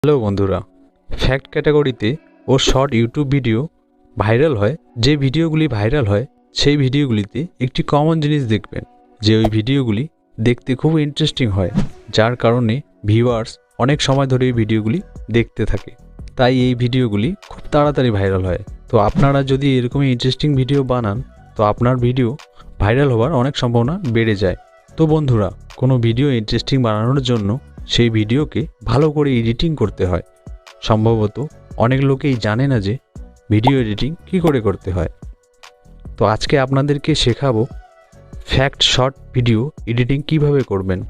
Hello বন্ধুরা, fact ক্যাটাগরিতে ও short YouTube video viral হয়। যে ভিডিওগুলি ভাইরাল হয় সেই ভিডিওগুলিতে একটি কমন জিনিস দেখবেন যে ওই ভিডিওগুলি দেখতে খুব ইন্টারেস্টিং হয়, যার কারণে ভিউয়ার্স অনেক সময় ধরে এই ভিডিওগুলি দেখতে থাকে। তাই এই ভিডিওগুলি খুব তাড়াতাড়ি ভাইরাল হয়। তো আপনারা যদি এরকমই ইন্টারেস্টিং ভিডিও বানান তো আপনার ভিডিও ভাইরাল হওয়ার অনেক সম্ভাবনা বেড়ে যায়। তো বন্ধুরা, কোনো ভিডিও ইন্টারেস্টিং বানানোর জন্য সেই ভিডিওকে ভালো করে এডিটিং করতে হয়। সম্ভবত অনেক লোকেই জানে না যে ভিডিও এডিটিং কী করে করতে হয়। তো আজকে আপনাদেরকে শেখাবো ফ্যাক্ট শর্ট ভিডিও এডিটিং কিভাবে করবেন।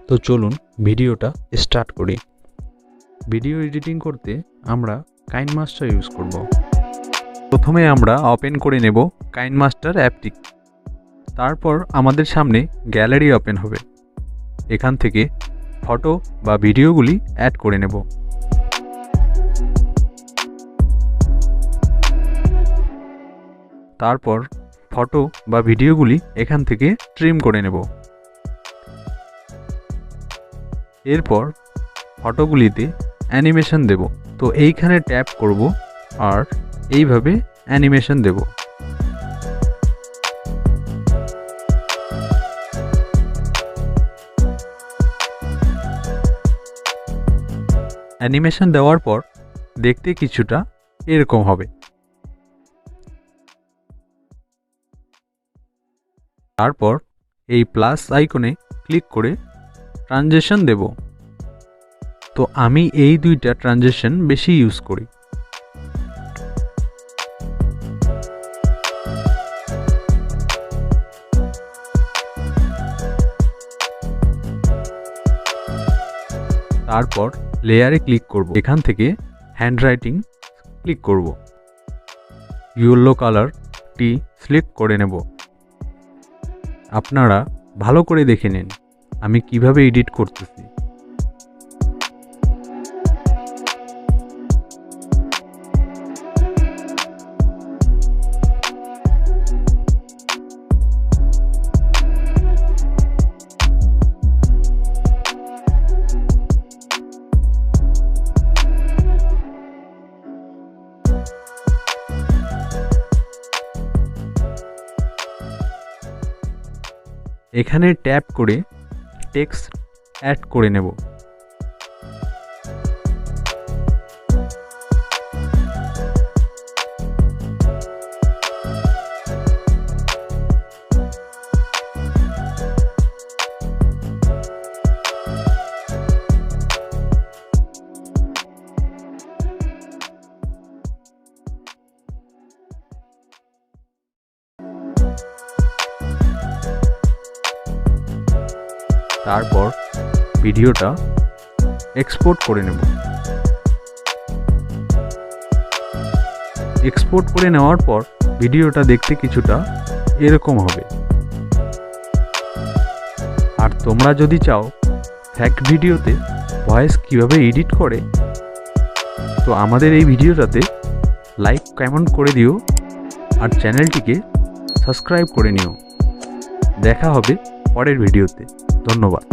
তো চলুন ভিডিওটা স্টার্ট করি। ভিডিও এডিটিং করতে আমরা কাইনমাস্টার ইউজ করব। প্রথমে আমরা ওপেন করে নেব কাইনমাস্টার অ্যাপটি। তারপর আমাদের সামনে গ্যালারি ওপেন হবে। এখান থেকে ফটো বা ভিডিওগুলি অ্যাড করে নেব। তারপর ফটো বা ভিডিওগুলি এখান থেকে ট্রিম করে নেব। এরপর ফটোগুলিতে অ্যানিমেশন দেব। তো এইখানে ট্যাপ করব আর এইভাবে অ্যানিমেশন দেব। অ্যানিমেশন দেওয়ার পর দেখতে কিছুটা এরকম হবে। তারপর এই প্লাস আইকনে ক্লিক করে ট্রানজিশন দেব। তো আমি এই দুইটা ট্রানজিশন বেশি ইউজ করি। তারপর লেয়ারে ক্লিক করব। এখান থেকে হ্যান্ডরাইটিং ক্লিক করব। ইয়েলো কালারটি সিলেক্ট করে নেব। আপনারা ভালো করে দেখে নিন আমি কিভাবে এডিট করতেছি। এখানে ট্যাপ করে টেক্সট অ্যাড করে নেব। তারপর ভিডিওটা এক্সপোর্ট করে নেব। এক্সপোর্ট করে নেওয়ার পর ভিডিওটা দেখতে কিছুটা এরকম হবে। আর তোমরা যদি চাও ফ্যাক্ট ভিডিওতে ভয়েস কিভাবে এডিট করে তো আমাদের এই ভিডিওটাতে লাইক কমেন্ট করে দিও আর চ্যানেলটিকে সাবস্ক্রাইব করে নিও। দেখা হবে পরের ভিডিওতে। ধন্যবাদ।